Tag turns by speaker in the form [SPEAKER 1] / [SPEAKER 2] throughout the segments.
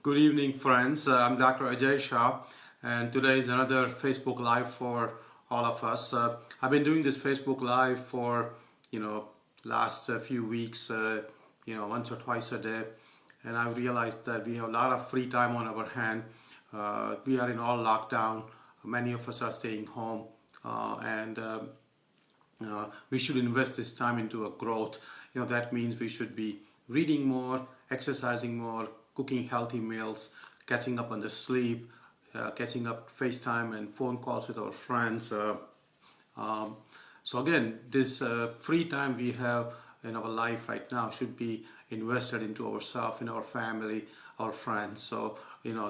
[SPEAKER 1] Good evening, friends. I'm Dr. Aajay Shah, and today is another Facebook Live for all of us. I've been doing this Facebook Live for, last few weeks, once or twice a day, and I realized that we have a lot of free time on our hand. We are in all lockdown. Many of us are staying home, and we should invest this time into a growth. That means we should be reading more, exercising more, cooking healthy meals, catching up on the sleep, catching up FaceTime and phone calls with our friends. So again, this free time we have in our life right now should be invested into ourselves, in our family, our friends. So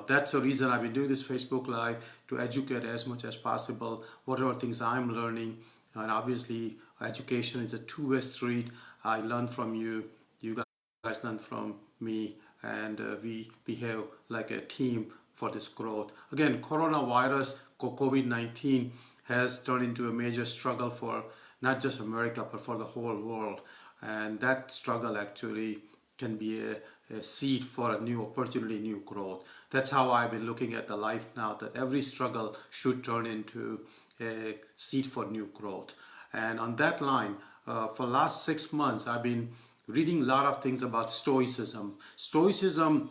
[SPEAKER 1] that's the reason I've been doing this Facebook Live, to educate as much as possible, whatever things I'm learning. And obviously, education is a two-way street. I learn from you, you guys learn from me, and we behave like a team for this growth. Again, coronavirus, COVID-19, has turned into a major struggle for not just America, but for the whole world. And that struggle actually can be a seed for a new opportunity, new growth. That's how I've been looking at the life now, that every struggle should turn into a seed for new growth. And on that line, for the last 6 months, I've been reading a lot of things about Stoicism. Stoicism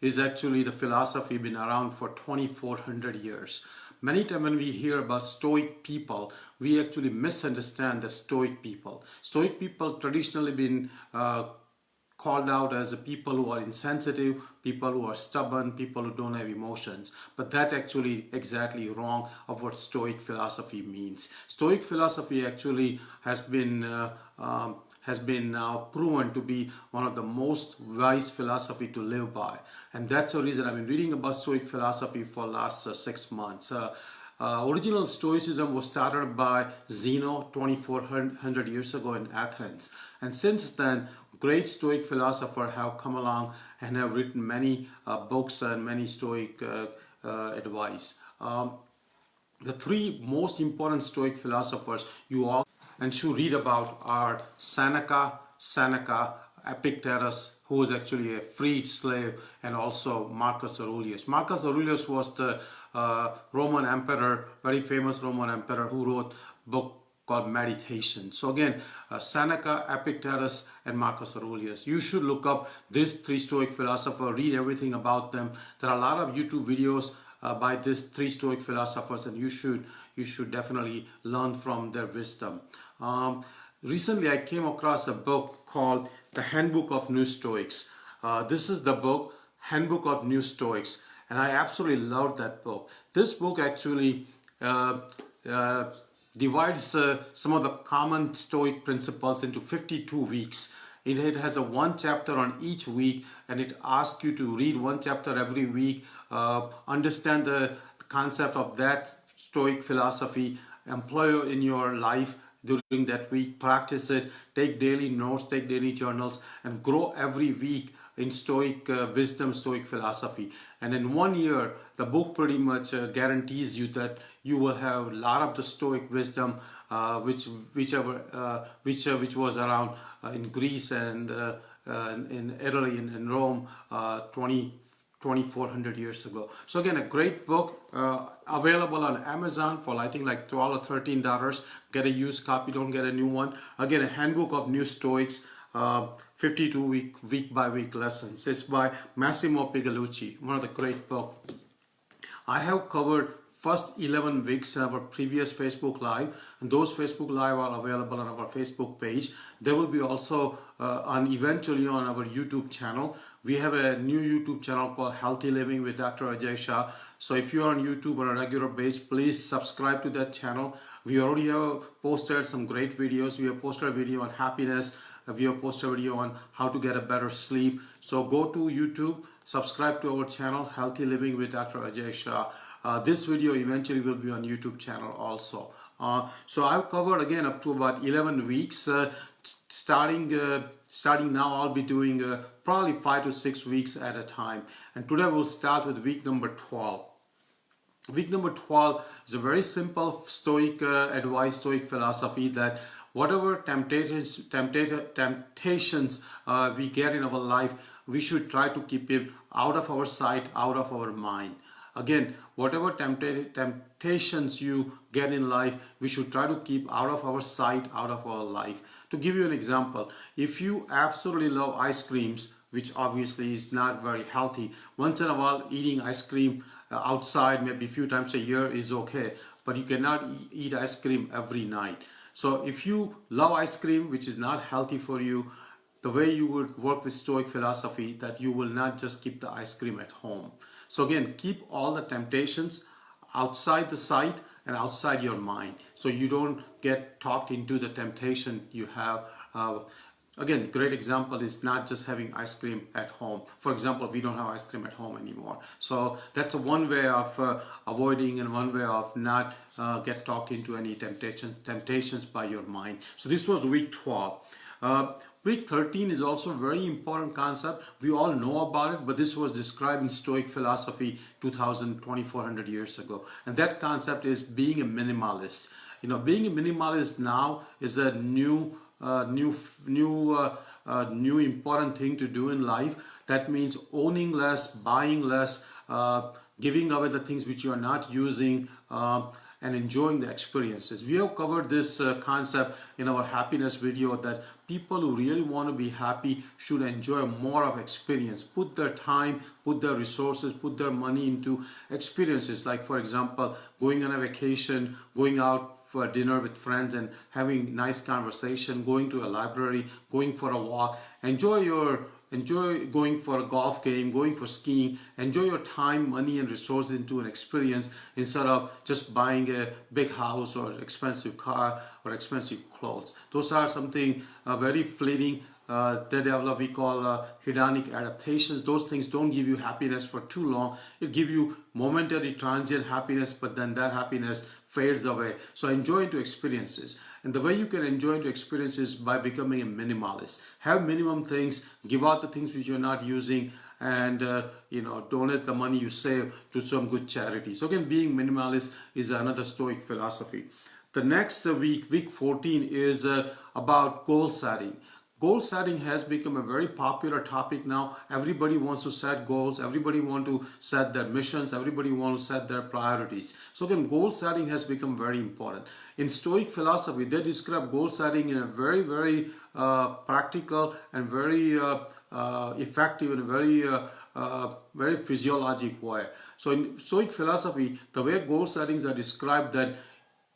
[SPEAKER 1] is actually the philosophy been around for 2,400 years. Many times when we hear about Stoic people, we actually misunderstand the Stoic people. Stoic people traditionally been called out as the people who are insensitive, people who are stubborn, people who don't have emotions. But that actually exactly wrong of what Stoic philosophy means. Stoic philosophy actually has been now proven to be one of the most wise philosophy to live by. And that's the reason I've been reading about Stoic philosophy for the last 6 months. Original Stoicism was started by Zeno 2,400 years ago in Athens. And since then, great Stoic philosophers have come along and have written many books and many Stoic advice. The three most important Stoic philosophers you all and should read about are Seneca, Epictetus, who was actually a freed slave, and also Marcus Aurelius. Marcus Aurelius was the Roman emperor, very famous Roman emperor, who wrote a book called Meditation. So again, Seneca, Epictetus, and Marcus Aurelius. You should look up these three Stoic philosophers, read everything about them. There are a lot of YouTube videos by these three Stoic philosophers, and you should definitely learn from their wisdom. Recently, I came across a book called the Handbook of New Stoics. This is the book, Handbook of New Stoics, and I absolutely loved that book. This book actually divides some of the common Stoic principles into 52 weeks. It has a one chapter on each week, and it asks you to read one chapter every week, understand the concept of that Stoic philosophy, employ it in your life during that week, practice it, take daily notes, take daily journals, and grow every week in Stoic wisdom, Stoic philosophy. And in 1 year, the book pretty much guarantees you that you will have a lot of the Stoic wisdom, which was around in Greece and in Italy and in Rome 2,400 years ago. So again, a great book available on Amazon for I think like $12 or $13. Get a used copy, don't get a new one. Again, a Handbook of New Stoics, 52 week by week lessons. It's by Massimo Pigalucci, one of the great books. I have covered first 11 weeks in our previous Facebook Live, and those Facebook Live are available on our Facebook page. They will be also eventually on our YouTube channel. We have a new YouTube channel called Healthy Living with Dr. Aajay Shah. So if you're on YouTube on a regular basis, please subscribe to that channel. We already have posted some great videos. We have posted a video on happiness. We have posted a video on how to get a better sleep. So go to YouTube, subscribe to our channel, Healthy Living with Dr. Aajay Shah. This video eventually will be on YouTube channel also. So I've covered again up to about 11 weeks. Starting now, I'll be doing probably 5 to 6 weeks at a time. And today we'll start with week number 12. Week number 12 is a very simple Stoic advice, Stoic philosophy that whatever temptations we get in our life, we should try to keep him out of our sight, out of our mind. Again, whatever temptations you get in life, we should try to keep out of our sight, out of our life. To give you an example, if you absolutely love ice creams, which obviously is not very healthy, once in a while eating ice cream outside maybe a few times a year is okay, but you cannot eat ice cream every night. So if you love ice cream, which is not healthy for you, the way you would work with Stoic philosophy, that you will not just keep the ice cream at home. So again, keep all the temptations outside the sight and outside your mind, so you don't get talked into the temptation you have. Again, great example is not just having ice cream at home. For example, we don't have ice cream at home anymore. So that's one way of avoiding, and one way of not get talked into any temptations by your mind. So this was week 12. Week 13 is also a very important concept. We all know about it, but this was described in Stoic philosophy 2,400 years ago. And that concept is being a minimalist. You know, being a minimalist now is a new important thing to do in life. That means owning less, buying less, giving away the things which you are not using, and enjoying the experiences. We have covered this concept in our happiness video, that people who really want to be happy should enjoy more of experience, put their time, put their resources, put their money into experiences, like for example going on a vacation, going out for dinner with friends and having nice conversation, going to a library, going for a walk. Enjoy going for a golf game, going for skiing. Enjoy your time, money and resources into an experience, instead of just buying a big house or expensive car or expensive clothes. Those are something very fleeting. We call hedonic adaptations. Those things don't give you happiness for too long. It give you momentary transient happiness, but then that happiness fades away. So enjoy into experiences. And the way you can enjoy into experiences by becoming a minimalist. Have minimum things, give out the things which you're not using, and donate the money you save to some good charity. So again, being minimalist is another Stoic philosophy. The next week 14, is about goal setting. Goal setting has become a very popular topic now. Everybody wants to set goals. Everybody wants to set their missions. Everybody wants to set their priorities. So again, goal setting has become very important. In Stoic philosophy, they describe goal setting in a very, very practical and very effective and very physiologic way. So in Stoic philosophy, the way goal settings are described, that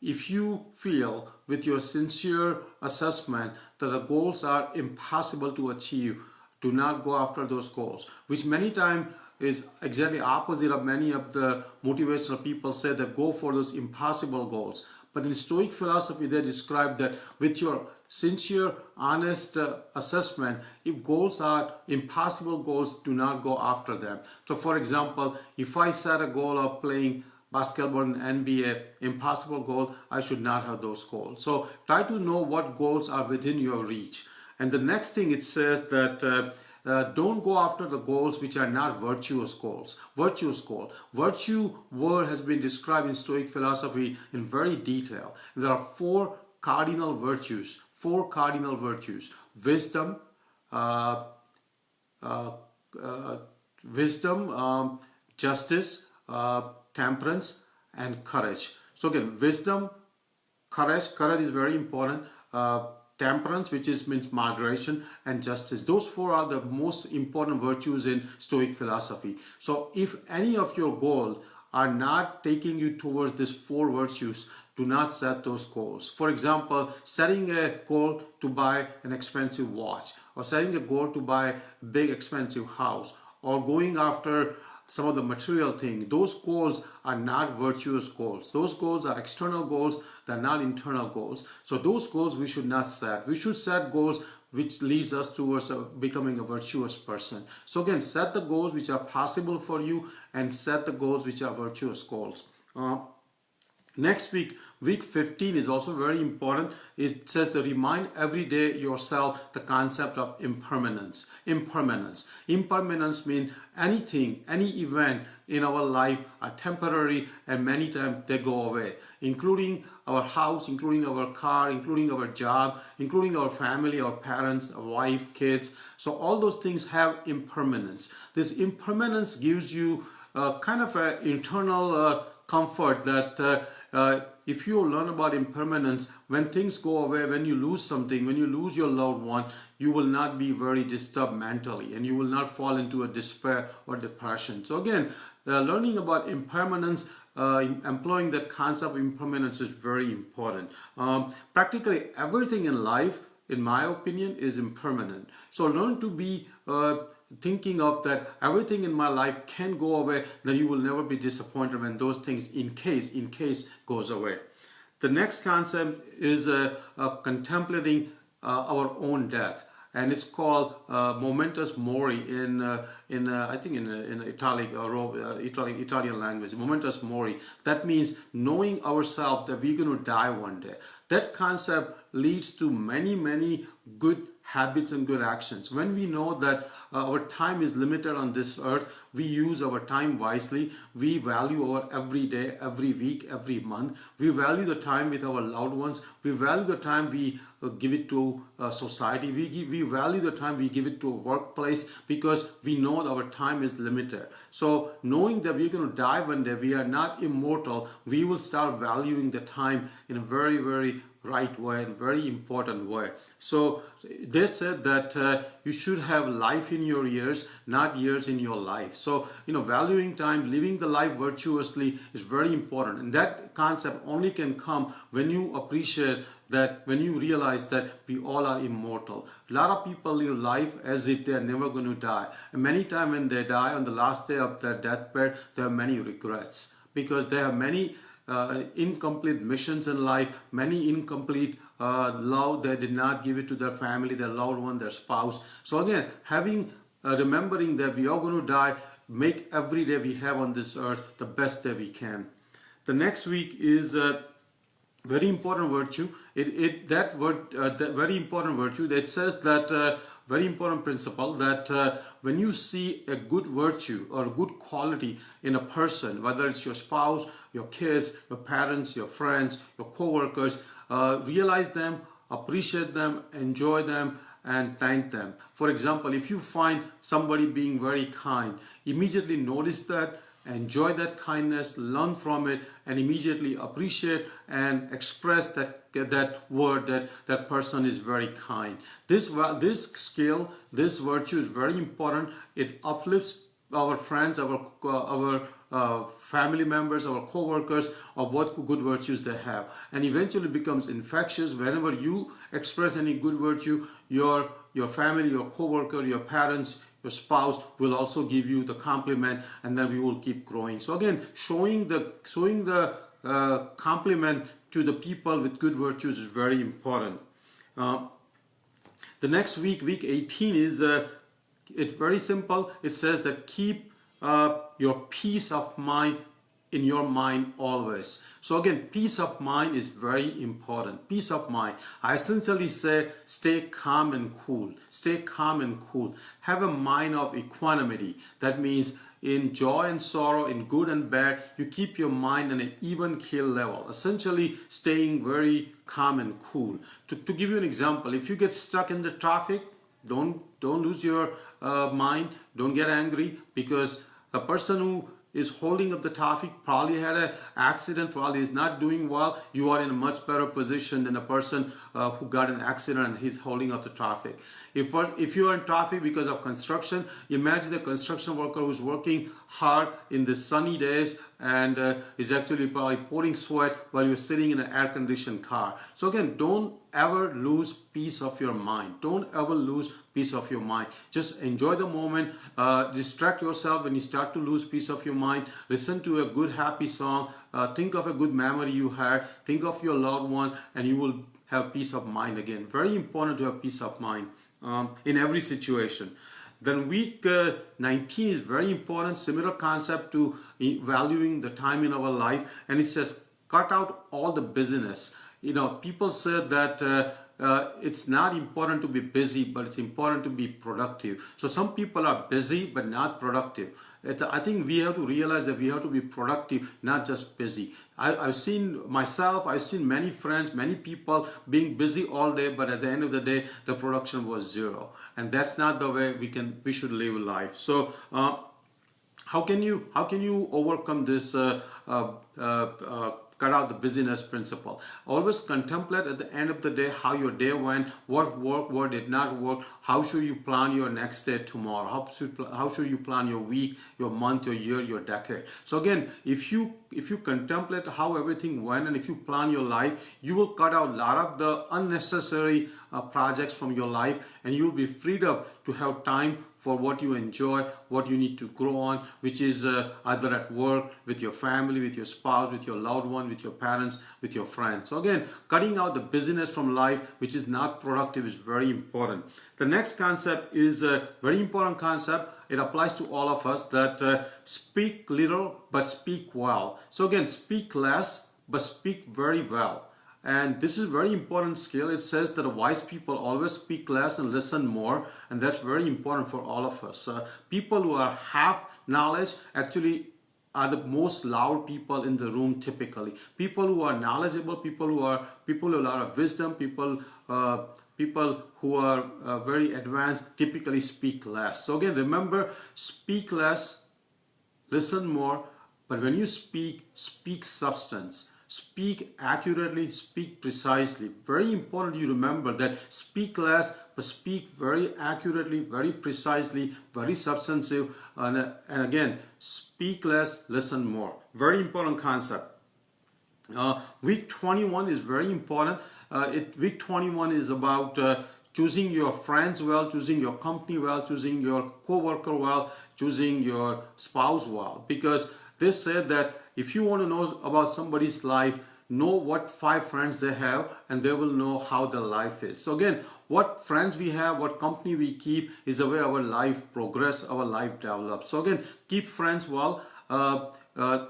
[SPEAKER 1] if you feel with your sincere assessment that the goals are impossible to achieve, do not go after those goals, which many times is exactly opposite of many of the motivational people say that go for those impossible goals. But in Stoic philosophy, they describe that with your sincere, honest assessment, if goals are impossible goals, do not go after them. So for example, if I set a goal of playing basketball in NBA, impossible goal, I should not have those goals. So try to know what goals are within your reach. And the next thing it says that don't go after the goals which are not virtuous goals. Virtue word has been described in Stoic philosophy in very detail. And there are four cardinal virtues. Wisdom, justice, temperance, and courage. So again, wisdom, courage is very important. Temperance, which means moderation, and justice. Those four are the most important virtues in Stoic philosophy. So if any of your goals are not taking you towards these four virtues, do not set those goals. For example, setting a goal to buy an expensive watch, or setting a goal to buy a big expensive house, or going after some of the material thing, those goals are not virtuous goals. Those goals are external goals, they're not internal goals. So those goals we should not set. We should set goals which leads us towards becoming a virtuous person. So again, set the goals which are possible for you, and set the goals which are virtuous goals. Next week, week 15 is also very important. It says to remind every day yourself the concept of impermanence. Impermanence. Impermanence means anything, any event in our life are temporary and many times they go away, including our house, including our car, including our job, including our family, our parents, our wife, kids. So all those things have impermanence. This impermanence gives you kind of an internal comfort that if you learn about impermanence, when things go away, when you lose something, when you lose your loved one, you will not be very disturbed mentally and you will not fall into a despair or depression. So again, learning about impermanence, employing that concept of impermanence is very important. Practically everything in life, in my opinion, is impermanent. So learn to be thinking of that everything in my life can go away, then you will never be disappointed when those things in case goes away. The next concept is contemplating our own death, and it's called Momentis Mori in I think in Italian language. Momentis Mori. That means knowing ourselves that we're going to die one day. That concept leads to many good habits and good actions. When we know that our time is limited on this earth, we use our time wisely. We value our every day, every week, every month. We value the time with our loved ones. We value the time we give it to society. We value the time we give it to a workplace because we know our time is limited. So knowing that we're going to die one day, we are not immortal, we will start valuing the time in a very right way and very important way. So they said that you should have life in your years, not years in your life. So valuing time, living the life virtuously is very important, and that concept only can come when you appreciate that, when you realize that we all are immortal. A lot of people live life as if they are never going to die, and many times when they die on the last day of their deathbed, they have many regrets because they have many incomplete missions in life, many incomplete love they did not give it to their family, their loved one, their spouse. So again, remembering that we are going to die, make every day we have on this earth the best day we can. The next week is very important virtue. That very important virtue that says that very important principle that when you see a good virtue or a good quality in a person, whether it's your spouse, your kids, your parents, your friends, your co-workers, realize them, appreciate them, enjoy them, and thank them. For example, if you find somebody being very kind, immediately notice that, enjoy that kindness, learn from it, and immediately appreciate and express that word that that person is very kind. This skill, this virtue is very important. It uplifts our friends, our family members, our co-workers, of what good virtues they have, and eventually becomes infectious. Whenever you express any good virtue, your family, your co-worker, your parents, your spouse will also give you the compliment, and then we will keep growing. So again, showing the compliment to the people with good virtues is very important. The next week, week 18, is it's very simple. It says that keep your peace of mind in your mind always. So again, peace of mind is very important. Peace of mind. I essentially say stay calm and cool. Stay calm and cool. Have a mind of equanimity. That means in joy and sorrow, in good and bad, you keep your mind on an even keel level. Essentially staying very calm and cool. To give you an example, if you get stuck in the traffic, don't lose your mind. Don't get angry, because a person who is holding up the traffic probably had an accident, probably is not doing well. You are in a much better position than a person who got an accident and he's holding up the traffic. If you are in traffic because of construction, imagine the construction worker who's working hard in the sunny days and is actually probably pouring sweat while you're sitting in an air-conditioned car. So again, don't ever lose peace of your mind. Don't ever lose peace of your mind. Just enjoy the moment. Distract yourself when you start to lose peace of your mind. Listen to a good happy song. Think of a good memory you had. Think of your loved one, and you will have peace of mind again. Very important to have peace of mind in every situation. Then week 19 is very important, similar concept to valuing the time in our life, and it says cut out all the busyness. People said that it's not important to be busy, but it's important to be productive. So some people are busy but not productive. I think we have to realize that we have to be productive, not just busy. I've seen myself, I've seen many friends, many people being busy all day, but at the end of the day, the production was zero. And that's not the way we should live life. So how can you overcome this cut out the busyness principle? Always contemplate at the end of the day how your day went, what worked, what did not work, how should you plan your next day tomorrow, how should you plan your week, your month, your year, your decade. So again, if you contemplate how everything went and if you plan your life, you will cut out a lot of the unnecessary projects from your life, and you'll be freed up to have time for what you enjoy, what you need to grow on, which is either at work, with your family, with your spouse, with your loved one, with your parents, with your friends. So again, cutting out the busyness from life, which is not productive, is very important. The next concept is a very important concept. It applies to all of us, that speak little but speak well. So again, speak less but speak very well. And this is a very important skill. It says that wise people always speak less and listen more, and that's very important for all of us. People who are half knowledge actually are the most loud people in the room typically. People who are knowledgeable, people who have a lot of wisdom, people who are very advanced typically speak less. So again, remember, speak less, listen more, but when you speak substance. Speak accurately, speak precisely. Very important you remember that speak less, but speak very accurately, very precisely, very substantive. And again, speak less, listen more. Very important concept. Week 21 is very important. Week 21 is about choosing your friends well, choosing your company well, choosing your co-worker well, choosing your spouse well. Because they said that if you want to know about somebody's life, know what 5 friends they have, and they will know how their life is. So again, what friends we have, what company we keep is the way our life progresses, our life develops. So again, keep friends well.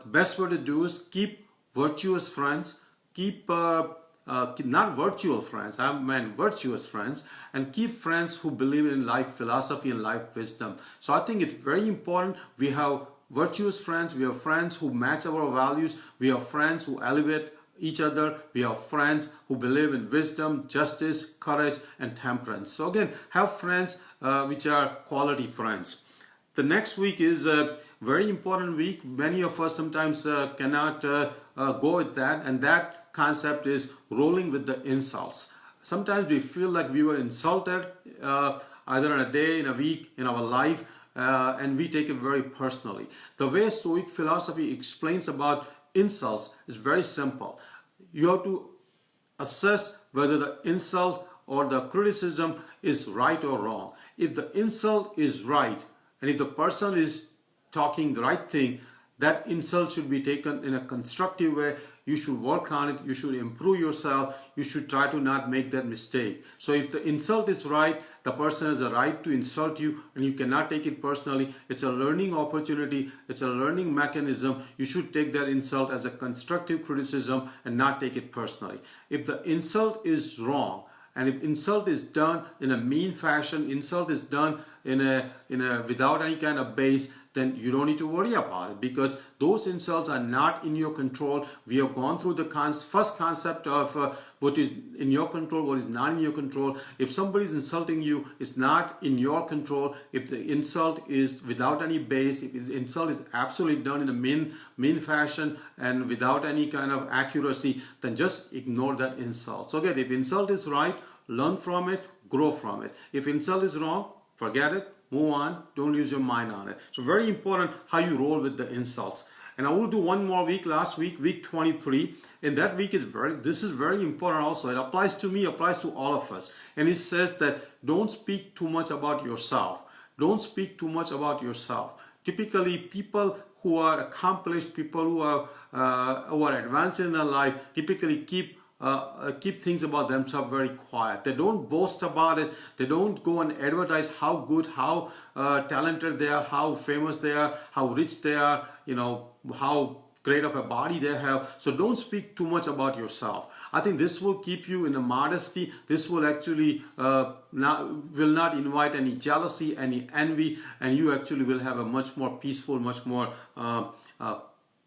[SPEAKER 1] Best way to do is keep virtuous friends, keep not virtual friends, I meant virtuous friends, and keep friends who believe in life philosophy and life wisdom. So I think it's very important we have virtuous friends, we have friends who match our values, we have friends who elevate each other, we have friends who believe in wisdom, justice, courage, and temperance. So again, have friends which are quality friends. The next week is a very important week. Many of us sometimes cannot go with that, and that concept is rolling with the insults. Sometimes we feel like we were insulted either in a day, in a week, in our life, and we take it very personally. The way Stoic philosophy explains about insults is very simple. You have to assess whether the insult or the criticism is right or wrong. If the insult is right, and if the person is talking the right thing, that insult should be taken in a constructive way. You should work on it, you should improve yourself, you should try to not make that mistake. So if the insult is right, the person has a right to insult you, and you cannot take it personally. It's a learning opportunity, it's a learning mechanism. You should take that insult as a constructive criticism and not take it personally. If the insult is wrong, and if insult is done in a mean fashion, insult is done in a without any kind of base, then you don't need to worry about it, because those insults are not in your control. We have gone through the first concept of what is in your control, what is not in your control. If somebody is insulting you, it's not in your control. If the insult is without any base, if the insult is absolutely done in a mean fashion and without any kind of accuracy, then just ignore that insult. So again, if insult is right, learn from it, grow from it. If insult is wrong, forget it, move on, don't lose your mind on it. So very important how you roll with the insults. And I will do one more week, last week, week 23. And that week this is very important also. It applies to me, applies to all of us. And it says that don't speak too much about yourself. Don't speak too much about yourself. Typically, people who are accomplished, people who are advanced in their life, typically keep things about themselves very quiet. They don't boast about it. They don't go and advertise how good, how talented they are, how famous they are, how rich they are, how great of a body they have. So don't speak too much about yourself. I think this will keep you in a modesty. This will actually will not invite any jealousy, any envy, and you actually will have a much more peaceful, much more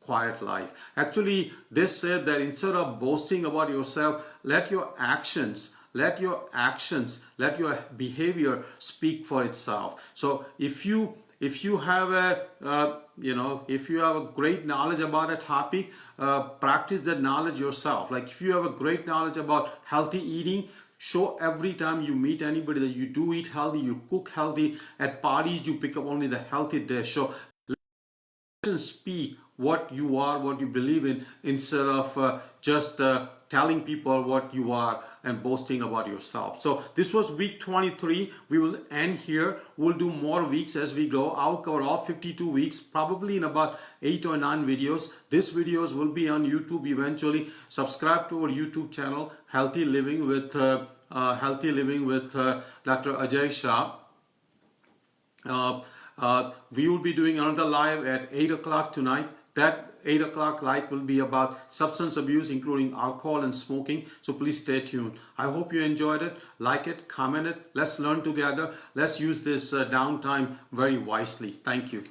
[SPEAKER 1] quiet life. Actually, they said that instead of boasting about yourself, let your actions, let your behavior speak for itself. So if you have a if you have a great knowledge about a topic, practice that knowledge yourself. Like if you have a great knowledge about healthy eating, show every time you meet anybody that you do eat healthy, you cook healthy. At parties, you pick up only the healthy dish. So speak what you are, what you believe in, instead of just telling people what you are and boasting about yourself. So this was week 23. We will end here. We'll do more weeks as we go. I'll cover all 52 weeks, probably in about 8 or 9 videos. These videos will be on YouTube eventually. Subscribe to our YouTube channel, Healthy Living with Dr. Aajay Shah. We will be doing another live at 8 o'clock tonight. That 8 o'clock live will be about substance abuse, including alcohol and smoking. So please stay tuned. I hope you enjoyed it. Like it, comment it. Let's learn together. Let's use this downtime very wisely. Thank you.